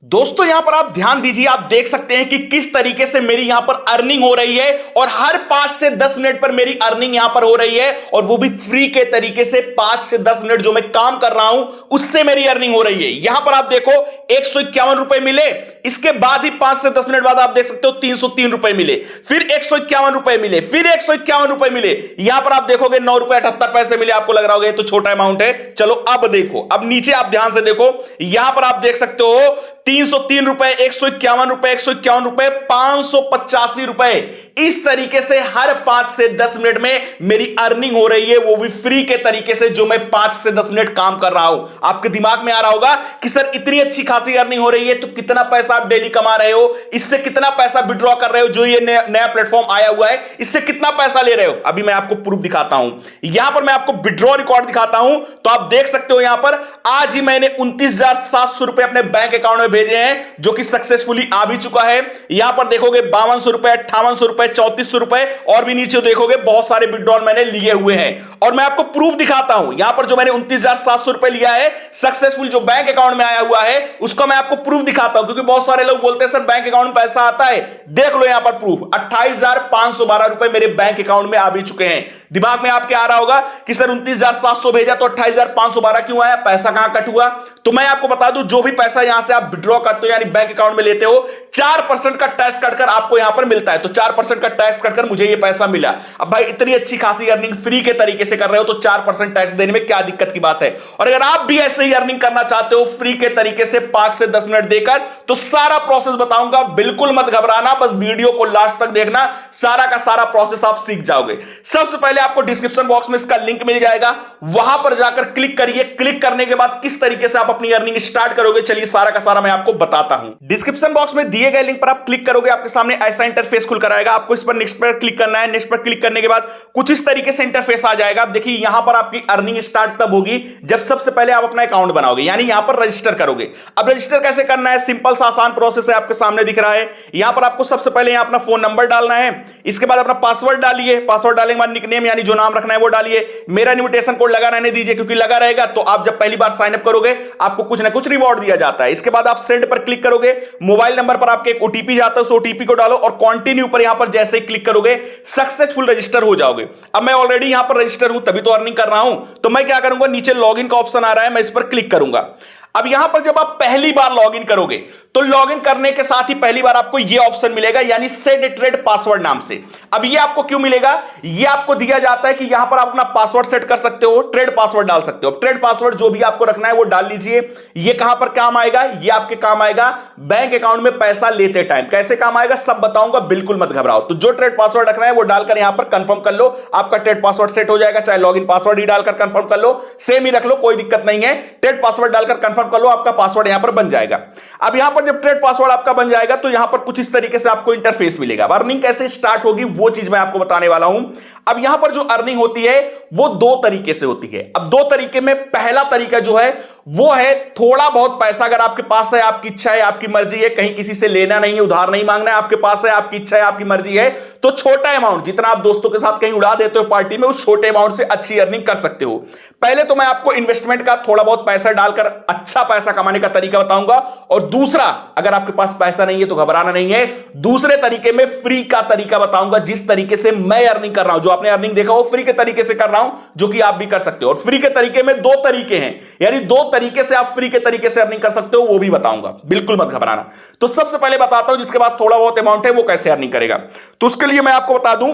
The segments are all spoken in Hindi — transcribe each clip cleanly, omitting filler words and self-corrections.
दोस्तों यहां पर आप ध्यान दीजिए, आप देख सकते हैं कि किस तरीके से मेरी यहां पर अर्निंग हो रही है और हर 5 से 10 मिनट पर मेरी अर्निंग यहां पर हो रही है और वो भी फ्री के तरीके से 5 से 10 मिनट जो मैं काम कर रहा हूं उससे मेरी अर्निंग हो रही है। यहां पर आप देखो 151 रुपए मिले, इसके बाद ही 5 से 10 मिनट बाद आप देख सकते हो 303 रुपए मिले, फिर 151 रुपए मिले, फिर 151 रुपए मिले, यहां पर आप देखोगे 9 रुपए 78 पैसे मिले। आपको लग रहा होगा ये तो छोटा अमाउंट है, चलो अब देखो, अब नीचे आप ध्यान से देखो, यहां पर आप देख सकते हो 303 रुपए, 151 रुपए, 151 रुपए, 585 रुपए। इस तरीके से हर 5 से 10 मिनट में मेरी अर्निंग हो रही है, वो भी फ्री के तरीके से, जो मैं 5 से 10 मिनट काम कर रहा हूं। आपके दिमाग में आ रहा होगा कि सर इतनी अच्छी खासी अर्निंग हो रही है तो कितना पैसा आप डेली कमा रहे हो, इससे कितना पैसा विड्रॉ कर रहे हो, जो ये नया प्लेटफॉर्म आया हुआ है इससे कितना पैसा ले रहे हो। अभी मैं आपको प्रूफ दिखाता हूं, यहां पर मैं आपको विड्रॉ रिकॉर्ड दिखाता हूं, तो आप देख सकते हो यहां पर आज ही मैंने 29,700 रुपए अपने बैंक अकाउंट में भेजे हैं, जो कि सक्सेसफुली आ भी चुका है। यहां पर देखोगे 5200 रुपए, 5800 रुपए, 3400 रुपए और भी नीचे देखोगे बहुत सारे विड्रॉल मैंने लिए हुए हैं। और मैं आपको प्रूफ दिखाता हूं, यहां पर जो मैंने 29,700 रुपए लिया है सक्सेसफुल जो बैंक अकाउंट में आया हुआ है उसका मैं आपको प्रूफ दिखाता हूं, क्योंकि बहुत सारे लोग बोलते हैं सर बैंक अकाउंट में पैसा आता है। देख लो यहां पर प्रूफ, 28,512 रुपए मेरे बैंक अकाउंट में आ भी चुके हैं। दिमाग में आपके आ रहा होगा कि सर 29,700 भेजा तो 28,512 क्यों आया, पैसा कहां कट हुआ? तो मैं आपको बता दूं, जो भी पैसा यहां से आप विड्रॉ करते हो यानी बैंक अकाउंट में लेते हो, 4% का टैक्स कटकर आपको यहां पर मिलता है। तो 4% का टैक्स कटकर मुझे ये पैसा मिला। अब भाई इतनी अच्छी खासी अर्निंग फ्री के तरीके से कर रहे हो तो 4% टैक्स देने में क्या दिक्कत की बात है? और अगर आप भी ऐसे ही अर्निंग करना चाहते हो फ्री के तरीके से 5 से 10 मिनट देकर, तो सारा प्रोसेस बताऊंगा, बिल्कुल मत घबराना, बस वीडियो को लास्ट तक देखना, सारा का सारा प्रोसेस आप सीख जाओगे। सबसे पहले आपको डिस्क्रिप्शन बॉक्स में इसका लिंक मिल जाएगा, वहां पर जाकर क्लिक करिए। क्लिक करने के बाद किस तरीके से आप अपनी अर्निंग स्टार्ट करोगे, चलिए सारा का सारा मैं आपको बताता हूं। डिस्क्रिप्शन बॉक्स में दिए गए लिंक पर आप क्लिक करोगे, आपके सामने ऐसा इंटरफेस खुलकर आएगा। आपको इस पर नेक्स्ट पर क्लिक करना है। नेक्स्ट पर क्लिक करने के बाद कुछ इस तरीके से इंटरफेस आ जाएगा। आप देखिए यहां पर आपकी अर्निंग स्टार्ट तब होगी जब सबसे पहले आप अपना अकाउंट बनाओगे, यानी यहां पर रजिस्टर करोगे। अब रजिस्टर कैसे करना है, सिंपल सा आसान प्रोसेस है, आपके सामने दिख रहा है। यहां पर आपको सबसे पहले यहां अपना फोन नंबर डालना है, इसके बाद अपना पासवर्ड डालिए। पासवर्ड डालने के बाद निकनेम यानी जो नाम रखना है वो डालिए। मेरा इनविटेशन कोड लगा रहने दीजिए, क्योंकि लगा रहेगा तो आप जब पहली बार साइन अप करोगे आपको कुछ ना कुछ रिवॉर्ड दिया जाता है। इसके बाद आप सेंड पर क्लिक करोगे, मोबाइल नंबर पर आपके एक ओटीपी जाता है, उस ओटीपी को डालो और कंटिन्यू पर यहां पर जैसे ही क्लिक करोगे सक्सेसफुल रजिस्टर हो जाओगे। अब मैं ऑलरेडी यहां पर रजिस्टर हूं तभी तो अर्निंग कर रहा हूं, तो मैं क्या करूंगा, नीचे लॉगिन का ऑप्शन आ रहा है, मैं इस पर क्लिक करूंगा। अब यहां पर जब आप पहली बार लॉगिन करोगे तो लॉगिन करने के साथ ही पहली बार आपको यह ऑप्शन मिलेगा, यानी सेट ए ट्रेड पासवर्ड नाम से। अब यह आपको क्यों मिलेगा, यह आपको दिया जाता है कि यहां पर आप अपना पासवर्ड सेट कर सकते हो, ट्रेड पासवर्ड डाल सकते हो। ट्रेड पासवर्ड जो भी आपको रखना है वो डाल लीजिए। यह कहां पर काम आएगा, यह आपके काम आएगा बैंक अकाउंट में पैसा लेते टाइम। कैसे काम आएगा सब बताऊंगा, बिल्कुल मत घबराओ। तो जो ट्रेड पासवर्ड रखना है वो डालकर यहां पर कंफर्म कर लो, आपका ट्रेड पासवर्ड सेट हो जाएगा। चाहे लॉगिन पासवर्ड ही डालकर कंफर्म कर लो, सेम ही रख लो, कोई दिक्कत नहीं है। ट्रेड पासवर्ड डालकर कंफर्म कर लो, आपका पासवर्ड यहां पर बन जाएगा। अब यहां पर जब ट्रेड पासवर्ड आपका बन जाएगा तो यहां पर कुछ इस तरीके से आपको इंटरफेस मिलेगा। अर्निंग कैसे स्टार्ट होगी वो चीज मैं आपको बताने वाला हूं। अब यहां पर जो अर्निंग होती है वो दो तरीके से होती है। अब दो तरीके में पहला तरीका जो है वो है थोड़ा बहुत पैसा अगर आपके पास है, आपकी इच्छा है, आपकी मर्जी है, कहीं किसी से लेना नहीं है, उधार नहीं मांगना है, आपके पास है, आपकी इच्छा है, आपकी मर्जी है, तो छोटा अमाउंट जितना आप दोस्तों के साथ कहीं उड़ा देते हो पार्टी में, उस छोटे अमाउंट से अच्छी अर्निंग कर सकते हो। पहले तो मैं आपको इन्वेस्टमेंट का थोड़ा बहुत पैसा डालकर अच्छा पैसा कमाने का तरीका बताऊंगा, और दूसरा अगर आपके पास पैसा नहीं है तो घबराना नहीं है, दूसरे तरीके में फ्री का तरीका बताऊंगा, जिस तरीके से मैं अर्निंग कर रहा हूं। जो आपने अर्निंग देखा वो फ्री के तरीके से कर रहा हूं, जो कि आप भी कर सकते हो। और फ्री के तरीके में दो तरीके हैं, यानी दो तरीके से आप फ्री के तरीके से अर्निंग कर सकते हो, वो भी बताऊंगा, बिल्कुल मत घबराना। तो सबसे पहले बताता हूं, जिसके बाद थोड़ा बहुत अमाउंट है वो कैसे अर्निंग करेगा। तो उसके लिए मैं आपको बता दूं,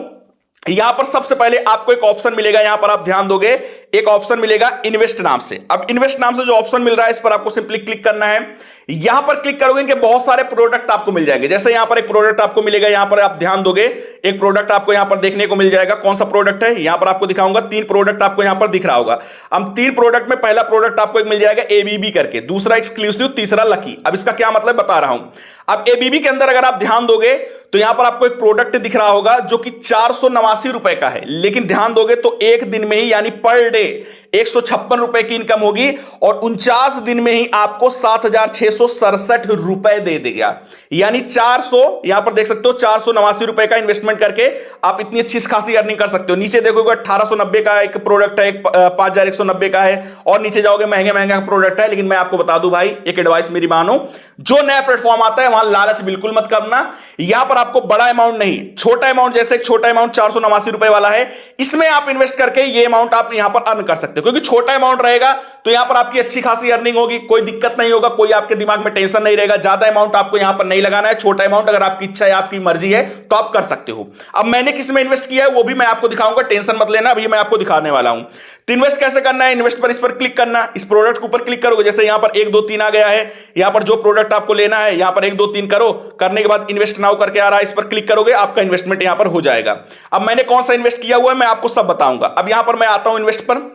यहां पर सबसे पहले आपको एक ऑप्शन मिलेगा, यहां पर आप ध्यान दोगे, एक ऑप्शन मिलेगा इन्वेस्ट नाम से। अब इन्वेस्ट नाम से जो ऑप्शन मिल रहा है इस पर आपको सिंपली क्लिक करना है। यहां पर क्लिक करोगे इनके बहुत सारे प्रोडक्ट आपको मिल जाएंगे। जैसे यहां पर एक प्रोडक्ट आपको मिलेगा, यहां पर आप ध्यान दोगे एक प्रोडक्ट आपको यहां पर देखने को मिल जाएगा। कौन सा प्रोडक्ट है यहां पर आपको दिखाऊंगा, 3 प्रोडक्ट आपको यहां पर दिख रहा होगा। अब 3 प्रोडक्ट में पहला प्रोडक्ट आपको एक मिल जाएगा एबीबी करके, दूसरा एक्सक्लूसिव, तीसरा लकी। अब इसका क्या मतलब बता रहा हूं। अब एबीबी के अंदर अगर आप ध्यान दोगे तो यहां पर आपको एक प्रोडक्ट दिख रहा होगा जो कि 489 रुपए का है, लेकिन ध्यान दोगे तो एक दिन में ही यानी पर डे 156 रुपए की इनकम होगी और 49 दिन में ही आपको 7,667 रुपए दे देगा। यानी 400, यहां पर देख सकते हो 489 रुपए का इन्वेस्टमेंट करके आप इतनी अच्छी खासी अर्निंग कर सकते हो। नीचे देखोगे 1890 का एक प्रोडक्ट है, एक 5190 का है, और नीचे जाओगे महंगे महंगा प्रोडक्ट है। लेकिन मैं आपको बता दूं भाई, एक एडवाइस मेरी मानो, जो नया प्लेटफॉर्म आता है वहां लालच बिल्कुल मत करना। यहां पर आपको बड़ा अमाउंट नहीं, छोटा अमाउंट, जैसे एक छोटा अमाउंट 489 रुपए वाला है, इसमें आप इन्वेस्ट करके ये अमाउंट आप यहां पर अर्न कर सकते हो। क्योंकि छोटा अमाउंट रहेगा तो यहां पर आपकी अच्छी खासी अर्निंग होगी, कोई दिक्कत नहीं होगा, कोई आपके दिमाग में टेंशन नहीं रहेगा। ज्यादा अमाउंट आपको यहां पर नहीं लगाना है, छोटा अमाउंट अगर आपकी इच्छा है, आपकी मर्जी है तो आप कर सकते हो। अब मैंने किस में इन्वेस्ट किया है वो भी मैं आपको दिखाऊंगा, टेंशन मत लेना, अभी मैं आपको दिखाने वाला हूं। तो इन्वेस्ट कैसे करना है, इन्वेस्ट पर इस पर क्लिक करना, इस प्रोडक्ट के ऊपर क्लिक करोगे, जैसे यहां पर 1 2 3 आ गया है, यहां पर जो प्रोडक्ट आपको लेना है यहां पर 1 2 3 करो, करने के बाद इन्वेस्ट नाउ करके आ रहा है, इस पर क्लिक करोगे, आपका इन्वेस्टमेंट यहां पर हो जाएगा। अब मैंने कौन सा इन्वेस्ट किया हुआ है मैं आपको सब बताऊंगा। अब यहां पर मैं आता हूं इन्वेस्ट पर,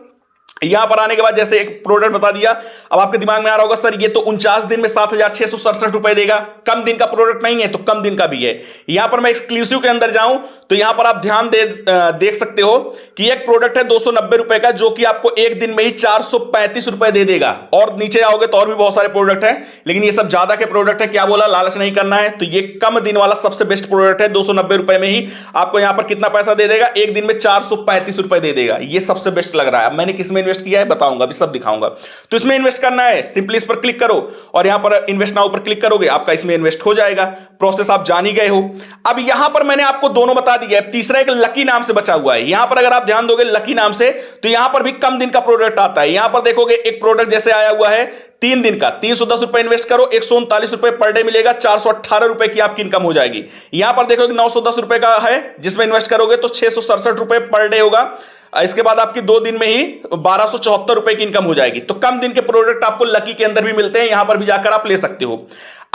यहां पर आने के बाद जैसे एक प्रोडक्ट बता दिया, अब आपके दिमाग में आ रहा होगा सर ये तो 49 दिन में 7,667 रुपए देगा, कम दिन का प्रोडक्ट नहीं है, तो कम दिन का भी है। यहां पर मैं एक्सक्लूसिव के अंदर जाऊं तो यहां पर आप ध्यान देख सकते हो कि एक प्रोडक्ट है 290 रुपए का, जो कि आपको एक दिन में ही 435 रुपए दे देगा। और नीचे आओगे तो और भी बहुत सारे प्रोडक्ट है, लेकिन ये सब ज्यादा के प्रोडक्ट है। क्या बोला, लालच नहीं करना है, तो ये कम दिन वाला सबसे बेस्ट प्रोडक्ट है। 290 रुपए में ही आपको यहां पर कितना पैसा दे देगा, एक दिन में 435 रुपए दे देगा। ये सबसे बेस्ट लग रहा है। मैंने किसमें इन्वेस्ट किया है बताऊंगा, अभी सब दिखाऊंगा। तो इसमें इन्वेस्ट करना है, सिंपली इस पर क्लिक करो और यहां पर इन्वेस्ट नाउ पर क्लिक करोगे, आपका इसमें इन्वेस्ट हो जाएगा। प्रोसेस आप जान ही गए हो। अब यहां पर मैंने आपको दोनों बता दिया है, तीसरा एक लकी नाम से बचा हुआ है। यहां पर अगर आप ध्यान दोगे लकी नाम से, तो यहां पर भी कम दिन का प्रोडक्ट आता है। यहां पर देखोगे एक प्रोडक्ट जैसे आया हुआ है 3 दिन का, 310 रुपए इन्वेस्ट करो, 139 रुपए पर डे मिलेगा, 418 रुपए की आपकी इनकम हो जाएगी। यहां पर देखोगे 910 रुपए का है, जिसमें इन्वेस्ट करोगे तो 667 रुपए पर डे होगा। इसके बाद आपकी 2 दिन में ही 1274 रुपए की इनकम हो जाएगी। तो कम दिन के प्रोडक्ट आपको लकी के अंदर भी मिलते हैं, यहां पर भी जाकर आप ले सकते हो।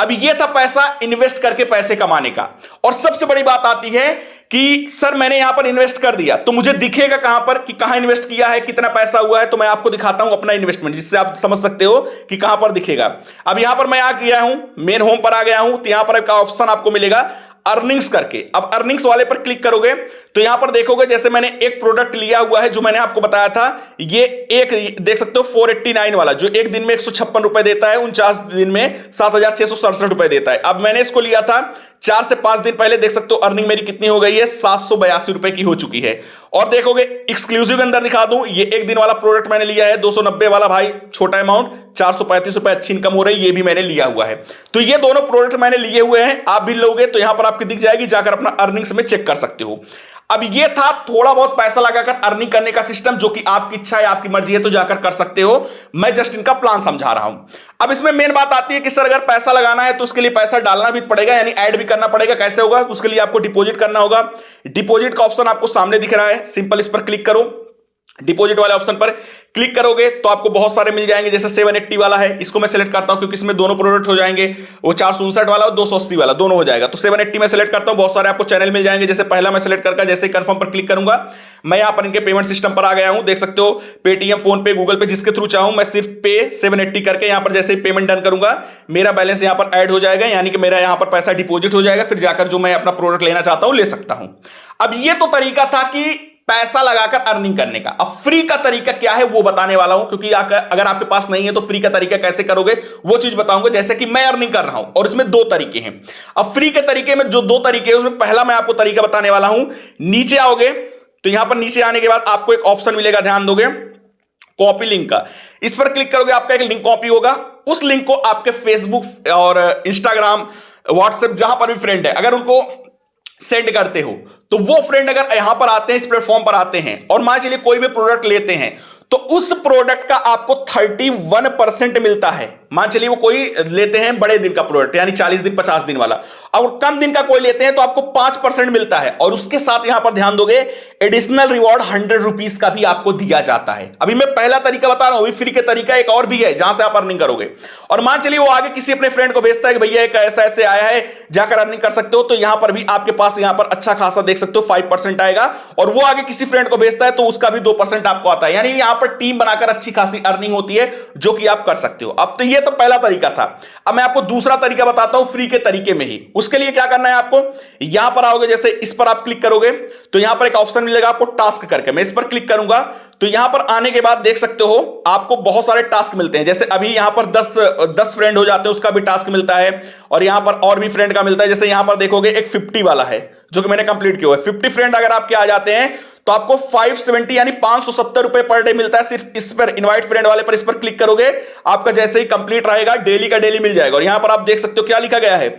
अब ये था पैसा इन्वेस्ट करके पैसे कमाने का। और सबसे बड़ी बात आती है कि सर मैंने यहां पर इन्वेस्ट कर दिया तो मुझे दिखेगा कहां पर कि कहां इन्वेस्ट किया है, कितना पैसा हुआ है। तो मैं आपको दिखाता हूं अपना इन्वेस्टमेंट, जिससे आप समझ सकते हो कि कहां पर दिखेगा। अब यहां पर मैं आ गया हूं, मेन होम पर आ गया हूं, तो यहां पर एक ऑप्शन आपको मिलेगा अर्निंग्स करके। अब अर्निंग्स वाले पर क्लिक करोगे तो यहां पर देखोगे जैसे मैंने एक प्रोडक्ट लिया हुआ है जो मैंने आपको बताया था, ये एक देख सकते हो 489 वाला, जो एक दिन में 156 रुपए देता है, 49 दिन में 7,667 रुपए देता है। अब मैंने इसको लिया था 4 से 5 दिन पहले, देख सकते हो अर्निंग मेरी कितनी हो गई है, 782 रुपए की हो चुकी है। और देखोगे एक्सक्लूसिव के अंदर दिखा दूं, ये एक दिन वाला प्रोडक्ट मैंने लिया है 290 वाला, भाई छोटा अमाउंट, 435 रुपए, अच्छी इनकम हो रही है, ये भी मैंने लिया हुआ है। तो ये दोनों प्रोडक्ट मैंने लिए हुए हैं, आप भी लोगे तो यहां पर आपकी दिख जाएगी, जाकर अपना अर्निंग्स में चेक कर सकते हो। अब ये था थोड़ा बहुत पैसा लगाकर अर्निंग करने का सिस्टम, जो कि आपकी इच्छा है, आपकी मर्जी है तो जाकर कर सकते हो। मैं जस्ट इनका प्लान समझा रहा हूं। अब इसमें मेन बात आती है कि सर अगर पैसा लगाना है तो उसके लिए पैसा डालना भी पड़ेगा, यानी ऐड भी करना पड़ेगा। कैसे होगा, उसके लिए आपको डिपॉजिट करना होगा। डिपॉजिट का ऑप्शन आपको सामने दिख रहा है, सिंपल इस पर क्लिक करो। डिपॉजिट वाले ऑप्शन पर क्लिक करोगे तो आपको बहुत सारे मिल जाएंगे, जैसे 780 वाला है, इसको मैं सेलेक्ट करता हूं क्योंकि इसमें दोनों प्रोडक्ट हो जाएंगे, वो 459 वाला और 280 वाला दोनों हो जाएगा। तो 780 में सेलेक्ट करता हूं, बहुत सारे आपको चैनल मिल जाएंगे। जैसे पहला मैं सेलेक्ट करके जैसे ही कंफर्म पर क्लिक करूंगा, मैं यहां पर इनके पेमेंट सिस्टम पर आ गया हूं, देख सकते हो पेटीएम, फोन पे, गूगल पे, जिसके थ्रू चाहूं मैं सिर्फ पे 780 करके यहां पर जैसे ही पेमेंट डन करूंगा, मेरा बैलेंस यहां पर ऐड हो जाएगा, यानी कि मेरा यहां पर पैसा डिपॉजिट हो जाएगा। फिर जाकर जो मैं अपना प्रोडक्ट लेना चाहता हूं ले सकता हूं। अब ये तो तरीका था कि पैसा लगाकर अर्निंग करने का। अब फ्री का तरीका क्या है वो बताने वाला हूं, क्योंकि अगर आपके पास नहीं है तो फ्री का तरीका कैसे करोगे वो चीज बताऊंगा। जैसे कि मैं अर्निंग कर रहा हूं और इसमें 2 तरीके हैं। अब फ्री के तरीके में जो 2 तरीके हैं उसमें पहला मैं आपको तरीका बताने वाला हूं। नीचे आओगे तो यहां पर नीचे आने के बाद आपको एक ऑप्शन मिलेगा, ध्यान दोगे, कॉपी लिंक का। इस पर क्लिक करोगे, आपका एक लिंक कॉपी होगा। उस लिंक को आपके फेसबुक और इंस्टाग्राम, व्हाट्सएप, जहां पर भी फ्रेंड है, अगर उनको सेंड करते हो तो वो फ्रेंड अगर यहां पर आते हैं, इस प्लेटफॉर्म पर आते हैं और मान चलिए कोई भी प्रोडक्ट लेते हैं, तो उस प्रोडक्ट का आपको 31% मिलता है। मान चलिए वो कोई लेते हैं बड़े दिन का प्रोडक्ट, यानी 40 दिन 50 दिन वाला, और कम दिन का कोई लेते हैं तो आपको 5% मिलता है। और उसके साथ यहां पर ध्यान दोगे एडिशनल रिवॉर्ड 100 रुपीज का भी आपको दिया जाता है। अभी मैं पहला तरीका बता रहा हूं, अभी फ्री के तरीका एक और भी है जहां से आप अर्निंग करोगे। और मान चलिए वो आगे किसी अपने फ्रेंड को भेजता है कि भैया एक ऐसा ऐसे आया है, जाकर अर्निंग कर सकते हो, तो यहां पर भी आपके पास यहां पर अच्छा खासा देख सकते हो 5% आएगा, और वो आगे किसी फ्रेंड को भेजता है तो उसका भी 2% आपको आता है। यानी यहां पर टीम बनाकर अच्छी खासी अर्निंग होती है, जो कि आप कर सकते हो। अब तो ये तो पहला तरीका था। अब मैं आपको दूसरा तरीका बताता हूं फ्री के तरीके में ही। उसके लिए क्या करना है आपको, यहां पर आओगे, जैसे इस पर आप क्लिक करोगे तो यहां पर एक ऑप्शन मिलेगा आपको टास्क करके। मैं इस पर क्लिक करूंगा तो यहां पर आने के बाद देख सकते हो आपको बहुत सारे टास्क मिलते हैं। जैसे अभी यहां पर 10 फ्रेंड हो जाते हैं, उसका भी टास्क मिलता है, और यहां पर और भी फ्रेंड का मिलता है। जैसे यहां पर देखोगे एक 50 वाला है जो कि मैंने कंप्लीट किया है। 50 फ्रेंड अगर आपके आ जाते हैं तो आपको 570 यानी 570 रुपए पर डे मिलता है। सिर्फ इस पर इनवाइट फ्रेंड वाले पर इस पर क्लिक करोगे, आपका जैसे ही कंप्लीट रहेगा डेली का डेली मिल जाएगा। और यहां पर आप देख सकते हो क्या लिखा गया है,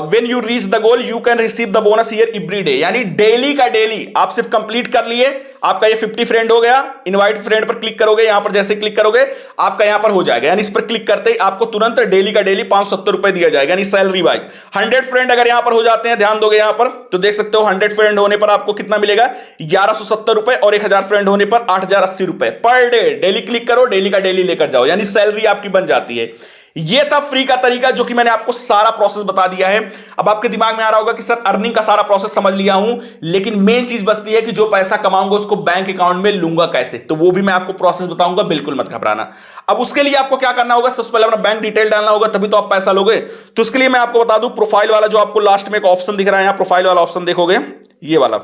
when you reach the goal you can receive the bonus here every day। यानी डेली का डेली आप सिर्फ कंप्लीट कर लिए, आपका ये 50 फ्रेंड हो गया। इनवाइट फ्रेंड पर क्लिक करोगे, यहां पर जैसे क्लिक करोगे आपका यहां पर हो जाएगा। यानी इस पर क्लिक करते ही आपको तुरंत डेली का डेली 570 रुपए दिया जाएगा, यानी सैलरी वाइज। 100 फ्रेंड अगर यहां पर हो जाते हैं, ध्यान दोगे यहां पर तो देख सकते हो 100 फ्रेंड होने पर आपको कितना मिलेगा, 1170 रुपए, और 1000 फ्रेंड होने पर 8080 रुपए पर डे। डेली क्लिक करो, डेली का डेली लेकर जाओ, यानी सैलरी आपकी बन जाती है। ये था फ्री का तरीका, जो कि मैंने आपको सारा प्रोसेस बता दिया है। अब आपके दिमाग में आ रहा होगा कि सर अर्निंग का सारा प्रोसेस समझ लिया हूं, लेकिन मेन चीज बचती है कि जो पैसा कमाऊंगा उसको बैंक अकाउंट में लूंगा कैसे। तो वो भी मैं आपको प्रोसेस बताऊंगा, बिल्कुल मत घबराना। अब उसके लिए आपको क्या करना होगा, सबसे पहले अपना बैंक डिटेल डालना होगा, तभी तो आप पैसा लोगे। तो उसके लिए मैं आपको बता दूं, प्रोफाइल वाला जो आपको लास्ट में एक ऑप्शन दिख रहा है, यहां प्रोफाइल वाला ऑप्शन देखोगे, ये वाला,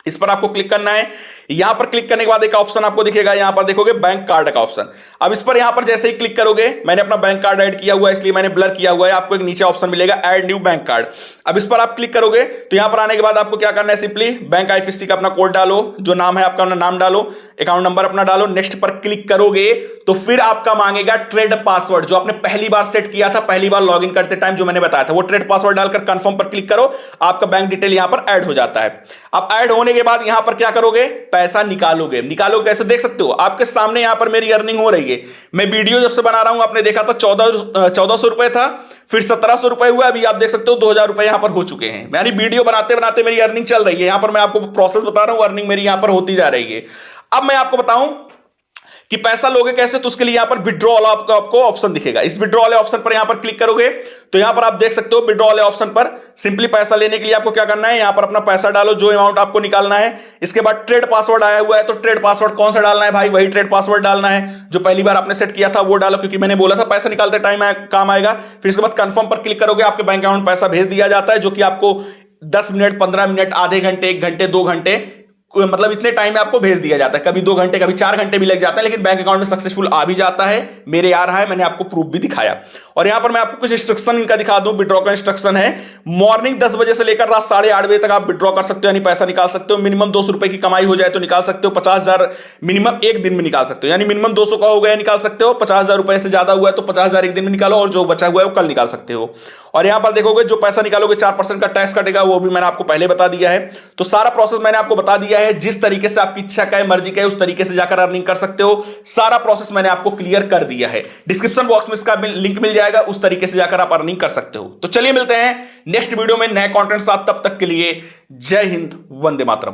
इस पर आपको क्लिक करना है। यहां पर क्लिक करने के बाद एक ऑप्शन आपको दिखेगा, यहां पर देखोगे बैंक कार्ड का ऑप्शन। अब इस पर यहां पर जैसे ही क्लिक करोगे, मैंने अपना बैंक कार्ड ऐड किया हुआ है इसलिए मैंने ब्लर किया हुआ है, आपको एक नीचे ऑप्शन मिलेगा ऐड न्यू बैंक कार्ड। अब इस पर आप क्लिक करोगे तो यहां पर आने के बाद आपको क्या करना है, सिंपली बैंक आईएफएससी का अपना कोड डालो, जो नाम है आपका, अपना नाम डालो, अकाउंट नंबर अपना डालो, नेक्स्ट पर क्लिक करोगे तो फिर आपका मांगेगा ट्रेड पासवर्ड, जो आपने पहली बार सेट किया था, पहली बार लॉगिन करते टाइम जो मैंने बताया था, वो ट्रेड पासवर्ड डालकर कंफर्म पर क्लिक करो, आपका बैंक डिटेल यहां पर ऐड हो जाता है। अब ऐड होने के बाद यहां पर क्या करोगे, पैसा निकालोगे। निकालोगे कैसे, देख सकते हो आपके सामने यहां पर मेरी अर्निंग हो रही है। मैं वीडियो जब से बना रहा हूं, आपने देखा था 1400 रुपए था, फिर 1700 रुपए हुआ, अभी आप देख सकते हो 2000 रुपए यहां पर हो चुके हैं। यानी वीडियो बनाते बनाते मेरी अर्निंग चल रही है। यहां पर मैं आपको प्रोसेस बता रहा हूं, अर्निंग मेरी यहां पर होती जा रही है। अब मैं आपको बताऊं कि पैसा लोगे कैसे, तो उसके लिए यहां पर विड्रॉ वाला आपको ऑप्शन दिखेगा। इस विड्रॉ वाले ऑप्शन पर यहां पर क्लिक करोगे तो यहां पर आप देख सकते हो विड्रॉ वाले ऑप्शन पर सिंपली पैसा लेने के लिए आपको क्या करना है, यहां पर अपना पैसा डालो, जो अमाउंट आपको निकालना है। इसके बाद ट्रेड पासवर्ड आया हुआ है, तो ट्रेड पासवर्ड कौन सा डालना है भाई, वही ट्रेड पासवर्ड डालना है जो पहली बार आपने सेट किया था, वो डालो, क्योंकि मैंने बोला था पैसा निकालते टाइम काम आएगा। फिर इसके बाद कंफर्म पर क्लिक करोगे, आपके बैंक अकाउंट पैसा भेज दिया जाता है, जो कि आपको 10 मिनट, 15 मिनट, आधे घंटे, 1 घंटे, 2 घंटे, मतलब इतने टाइम में आपको भेज दिया जाता है। कभी 2 घंटे, कभी 4 घंटे भी लग जाता है, लेकिन बैंक अकाउंट में सक्सेसफुल आ भी जाता है। मेरे आ रहा है, मैंने आपको प्रूफ भी दिखाया। और यहां पर मैं आपको कुछ इंस्ट्रक्शन इनका दिखा दूं। विड्रॉ का इंस्ट्रक्शन है, मॉर्निंग 10 बजे से लेकर रात 8:30 बजे तक आप विड्रॉ कर सकते हो, यानी पैसा निकाल सकते हो। मिनिमम 200 रुपए की कमाई हो जाए तो निकाल सकते हो। 50,000 मिनिमम एक दिन में निकाल सकते हो, यानी मिनिमम 200 का हो गया निकाल सकते हो। 50,000 रुपए से ज्यादा हुआ है तो 50,000 एक दिन में निकालो, और जो बचा हुआ है वो कल निकाल सकते हो। और यहां पर देखोगे जो पैसा निकालोगे 4% का टैक्स कटेगा, वो भी मैंने आपको पहले बता दिया है। तो सारा प्रोसेस मैंने आपको बता दिया है। जिस तरीके से आपकी इच्छा का है, मर्जी का है, उस तरीके से जाकर अर्निंग कर सकते हो। सारा प्रोसेस मैंने आपको क्लियर कर दिया है। डिस्क्रिप्शन बॉक्स में इसका लिंक मिल जाएगा, उस तरीके से जाकर आप अर्निंग कर सकते हो। तो चलिए मिलते हैं नेक्स्ट वीडियो में नए कंटेंट साथ, तब तक के लिए जय हिंद, वंदे मातरम।